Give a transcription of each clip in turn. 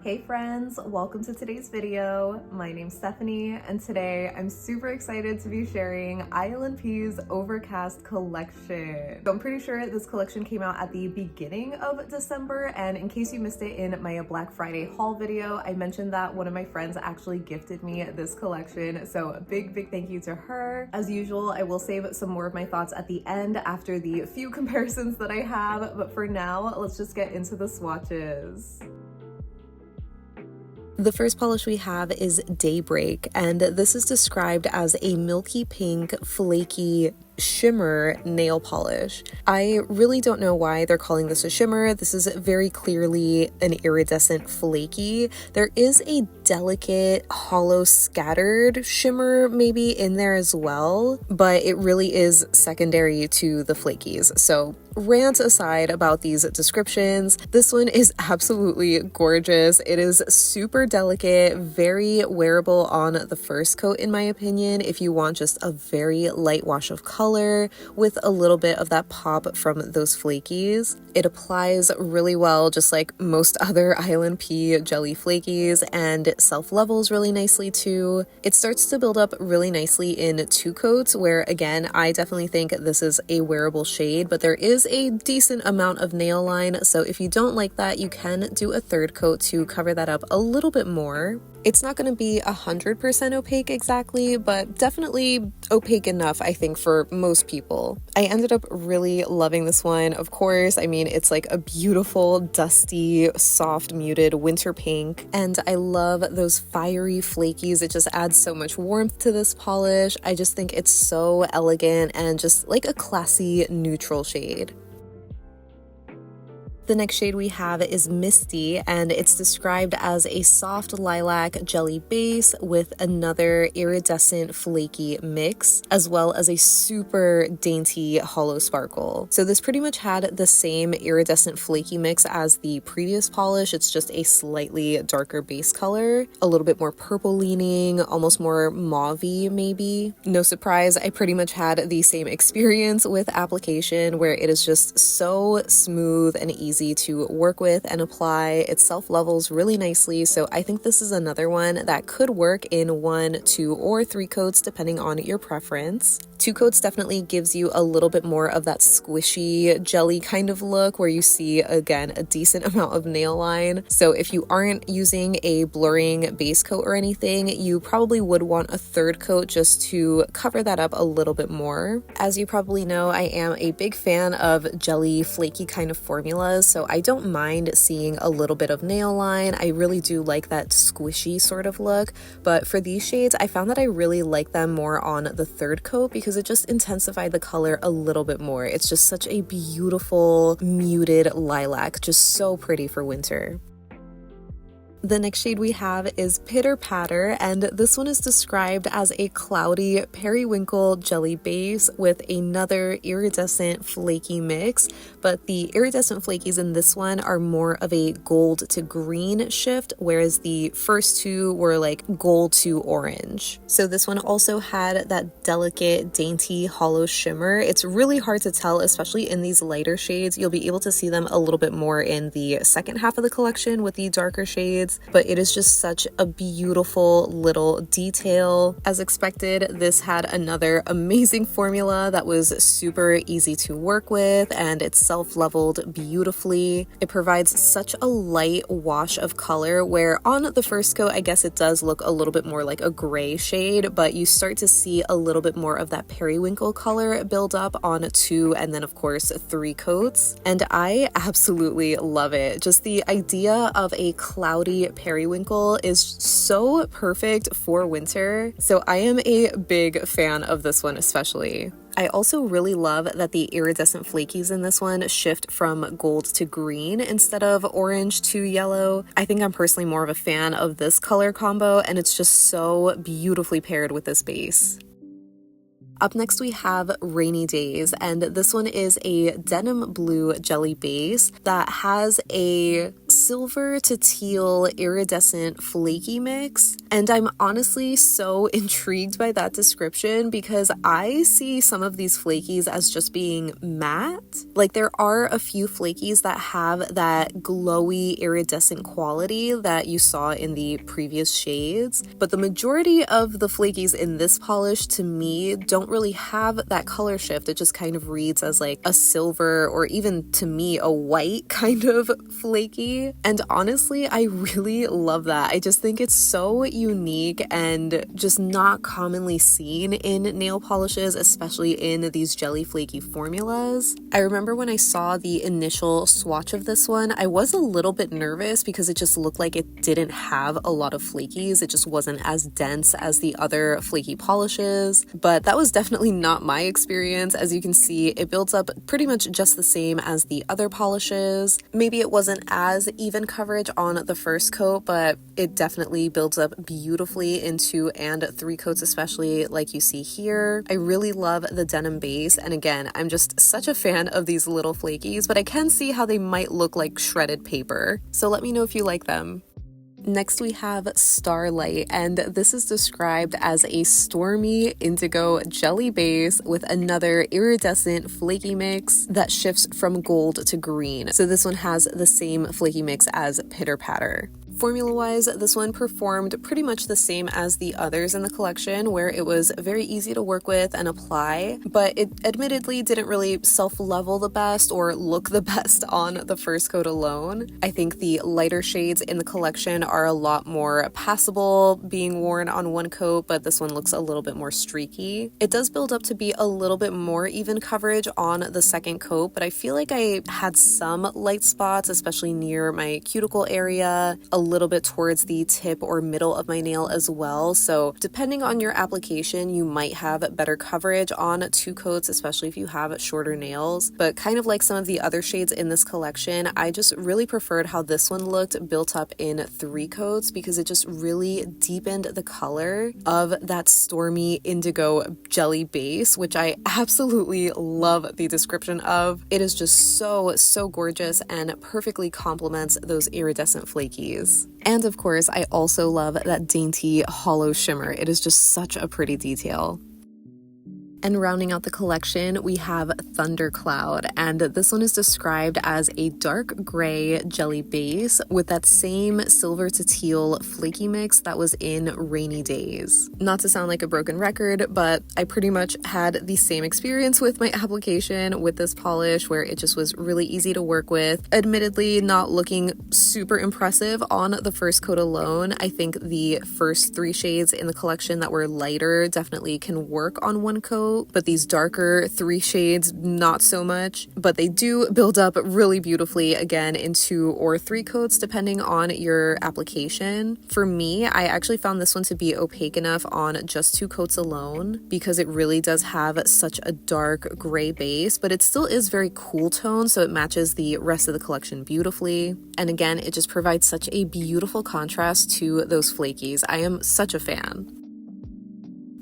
Hey friends, welcome to today's video. My name's Stephanie and today I'm super excited to be sharing ILNP's Overcast collection. So I'm pretty sure this collection came out at the beginning of December, and in case you missed it in my Black Friday haul video, I mentioned that one of my friends actually gifted me this collection, so a big thank you to her. As usual, I will save some more of my thoughts at the end after the few comparisons that I have, but for now, let's just get into the swatches. The first polish we have is Daybreak, and this is described as a milky pink, flaky shimmer nail polish. I really don't know why they're calling this a shimmer. This is very clearly an iridescent flaky. There is a delicate hollow scattered shimmer maybe in there as well, but it really is secondary to the flakies. So rant aside about these descriptions, this one is absolutely gorgeous. It is super delicate, very wearable on the first coat in my opinion, if you want just a very light wash of color with a little bit of that pop from those flakies. It applies really well, just like most other ILNP jelly flakies, and self-levels really nicely too. It starts to build up really nicely in two coats, where again, I definitely think this is a wearable shade, but there is a decent amount of nail line, so if you don't like that, you can do a third coat to cover that up a little bit more. It's not going to be 100% opaque exactly, but definitely opaque enough, I think, for most people. I ended up really loving this one. Of course, I mean, it's like a beautiful, dusty, soft, muted winter pink, and I love those fiery flakies. It just adds so much warmth to this polish. I just think it's so elegant and just like a classy neutral shade. The next shade we have is Misty, and it's described as a soft lilac jelly base with another iridescent flaky mix, as well as a super dainty hollow sparkle. So this pretty much had the same iridescent flaky mix as the previous polish. It's just a slightly darker base color, a little bit more purple leaning, almost more mauve-y maybe. No surprise, I pretty much had the same experience with application, where it is just so smooth and easy to work with and apply. It self-levels really nicely, so I think this is another one that could work in 1, 2, or 3 coats depending on your preference. 2 coats definitely gives you a little bit more of that squishy jelly kind of look, where you see again a decent amount of nail line. So if you aren't using a blurring base coat or anything, you probably would want a third coat just to cover that up a little bit more. As you probably know, I am a big fan of jelly flaky kind of formulas, so I don't mind seeing a little bit of nail line. I really do like that squishy sort of look, but for these shades, I found that I really like them more on the third coat because it just intensified the color a little bit more. It's just such a beautiful muted lilac, just so pretty for winter. The next shade we have is Pitter Patter, and this one is described as a cloudy periwinkle jelly base with another iridescent flaky mix, but the iridescent flakies in this one are more of a gold to green shift, whereas the first two were like gold to orange. So this one also had that delicate, dainty, hollow shimmer. It's really hard to tell, especially in these lighter shades. You'll be able to see them a little bit more in the second half of the collection with the darker shades, but it is just such a beautiful little detail. As expected, this had another amazing formula that was super easy to work with, and it's self-leveled beautifully. It provides such a light wash of color, where on the first coat, I guess it does look a little bit more like a gray shade, but you start to see a little bit more of that periwinkle color build up on 2 and then of course 3 coats, and I absolutely love it. Just the idea of a cloudy periwinkle is so perfect for winter, so I am a big fan of this one especially. I also really love that the iridescent flakies in this one shift from gold to green instead of orange to yellow. I think I'm personally more of a fan of this color combo, and it's just so beautifully paired with this base. Up next we have Rainy Days, and this one is a denim blue jelly base that has a silver to teal iridescent flaky mix. And I'm honestly so intrigued by that description because I see some of these flakies as just being matte. Like there are a few flakies that have that glowy iridescent quality that you saw in the previous shades, but the majority of the flakies in this polish to me don't really have that color shift. It just kind of reads as like a silver or even to me a white kind of flaky. And honestly, I really love that. I just think it's so unique and just not commonly seen in nail polishes, especially in these jelly flaky formulas. I remember when I saw the initial swatch of this one, I was a little bit nervous because it just looked like it didn't have a lot of flakies. It just wasn't as dense as the other flaky polishes, but that was definitely not my experience. As you can see, it builds up pretty much just the same as the other polishes. Maybe it wasn't as even coverage on the first coat, but it definitely builds up beautifully in 2 and 3 coats, especially like you see here. I really love the denim base, and again, I'm just such a fan of these little flakies, but I can see how they might look like shredded paper. So let me know if you like them. Next we have Starlight, and this is described as a stormy indigo jelly base with another iridescent flaky mix that shifts from gold to green. So this one has the same flaky mix as Pitter Patter. Formula-wise, this one performed pretty much the same as the others in the collection, where it was very easy to work with and apply, but it admittedly didn't really self-level the best or look the best on the first coat alone. I think the lighter shades in the collection are a lot more passable being worn on one coat, but this one looks a little bit more streaky. It does build up to be a little bit more even coverage on the second coat, but I feel like I had some light spots, especially near my cuticle area, a little bit towards the tip or middle of my nail as well. So depending on your application, you might have better coverage on 2 coats, especially if you have shorter nails. But kind of like some of the other shades in this collection, I just really preferred how this one looked built up in 3 coats because it just really deepened the color of that stormy indigo jelly base, which I absolutely love the description of. It is just so gorgeous and perfectly complements those iridescent flakies. And of course, I also love that dainty hollow shimmer. It is just such a pretty detail. And rounding out the collection, we have Thundercloud, and this one is described as a dark gray jelly base with that same silver to teal flaky mix that was in Rainy Days. Not to sound like a broken record, but I pretty much had the same experience with my application with this polish where it just was really easy to work with. Admittedly, not looking super impressive on the first coat alone. I think the first 3 shades in the collection that were lighter definitely can work on one coat, but these darker 3 shades, not so much. But they do build up really beautifully again in 2 or 3 coats, depending on your application. For me, I actually found this one to be opaque enough on just 2 coats alone because it really does have such a dark gray base, but it still is very cool tone, so it matches the rest of the collection beautifully. And again, it just provides such a beautiful contrast to those flakies. I am such a fan.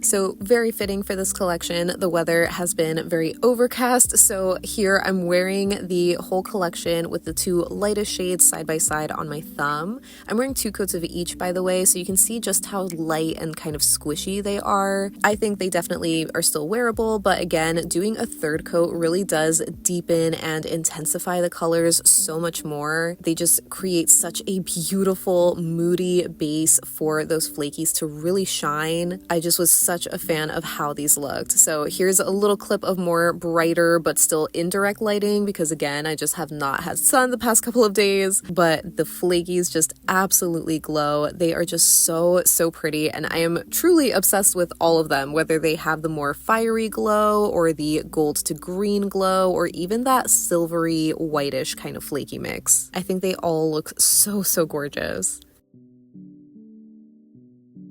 So very fitting for this collection. The weather has been very overcast, so here I'm wearing the whole collection with the 2 lightest shades side by side on my thumb. I'm wearing 2 coats of each, by the way, so you can see just how light and kind of squishy they are. I think they definitely are still wearable, but again, doing a 3rd coat really does deepen and intensify the colors so much more. They just create such a beautiful, moody base for those flakies to really shine. I just was such a fan of how these looked. So here's a little clip of more brighter but still indirect lighting because again, I just have not had sun the past couple of days, but the flakies just absolutely glow. They are just so pretty, and I am truly obsessed with all of them, whether they have the more fiery glow or the gold to green glow or even that silvery whitish kind of flaky mix. I think they all look so gorgeous.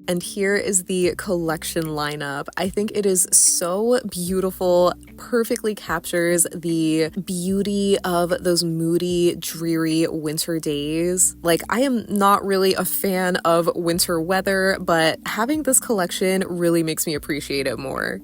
And here is the collection lineup. I think it is so beautiful, perfectly captures the beauty of those moody, dreary winter days. Like, I am not really a fan of winter weather, but having this collection really makes me appreciate it more.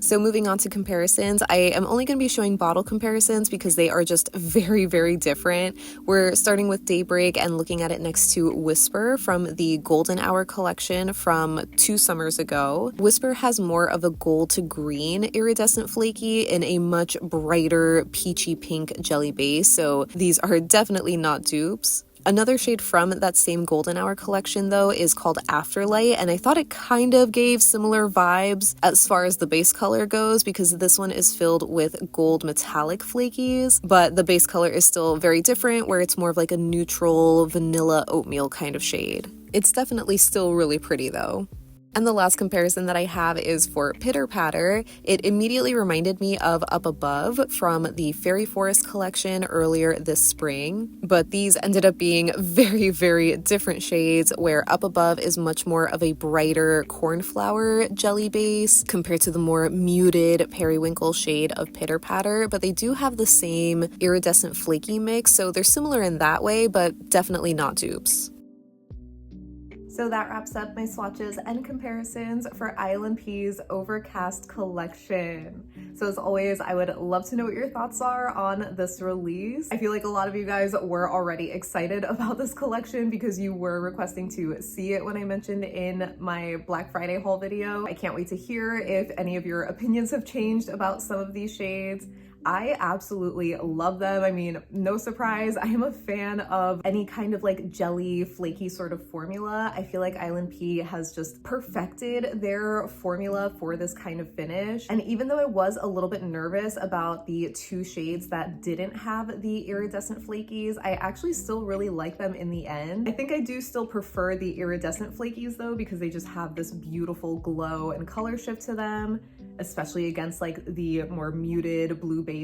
So moving on to comparisons, I am only going to be showing bottle comparisons because they are just very, very different. We're starting with Daybreak and looking at it next to Whisper from the Golden Hour collection from 2 summers ago. Whisper has more of a gold to green iridescent flaky in a much brighter peachy pink jelly base, so these are definitely not dupes. Another shade from that same Golden Hour collection, though, is called Afterlight, and I thought it kind of gave similar vibes as far as the base color goes, because this one is filled with gold metallic flakies, but the base color is still very different, where it's more of like a neutral vanilla oatmeal kind of shade. It's definitely still really pretty, though. And the last comparison that I have is for Pitter Patter. It immediately reminded me of Up Above from the Fairy Forest collection earlier this spring, but these ended up being very, very different shades, where Up Above is much more of a brighter cornflower jelly base compared to the more muted periwinkle shade of Pitter Patter, but they do have the same iridescent flaky mix, so they're similar in that way, but definitely not dupes. So that wraps up my swatches and comparisons for ILNP's Overcast collection. So as always, I would love to know what your thoughts are on this release. I feel like a lot of you guys were already excited about this collection because you were requesting to see it when I mentioned in my Black Friday haul video. I can't wait to hear if any of your opinions have changed about some of these shades. I absolutely love them. I mean, no surprise, I am a fan of any kind of like jelly, flaky sort of formula. I feel like ILNP has just perfected their formula for this kind of finish. And even though I was a little bit nervous about the 2 shades that didn't have the iridescent flakies, I actually still really like them in the end. I think I do still prefer the iridescent flakies though, because they just have this beautiful glow and color shift to them, especially against like the more muted blue bases.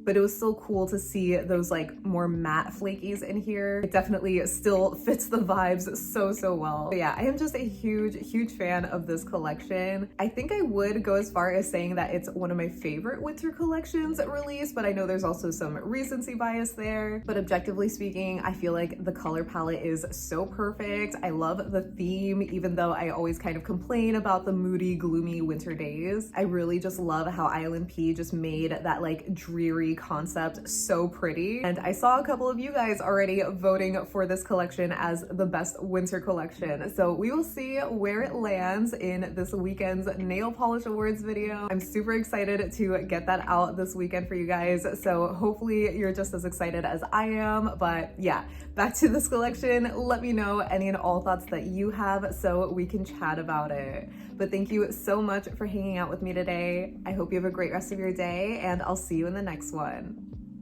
But it was still cool to see those like more matte flakies in here. It definitely still fits the vibes so well. But yeah, I am just a huge fan of this collection. I think I would go as far as saying that it's one of my favorite winter collections released, but I know there's also some recency bias there. But objectively speaking, I feel like the color palette is so perfect. I love the theme, even though I always kind of complain about the moody, gloomy winter days. I really just love how ILNP just made that like dreary concept so pretty. And I saw a couple of you guys already voting for this collection as the best winter collection. So we will see where it lands in this weekend's nail polish awards video. I'm super excited to get that out this weekend for you guys. So hopefully you're just as excited as I am. But yeah, back to this collection. Let me know any and all thoughts that you have so we can chat about it. But thank you so much for hanging out with me today. I hope you have a great rest of your day, and I'll see you in the next one.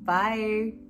Bye!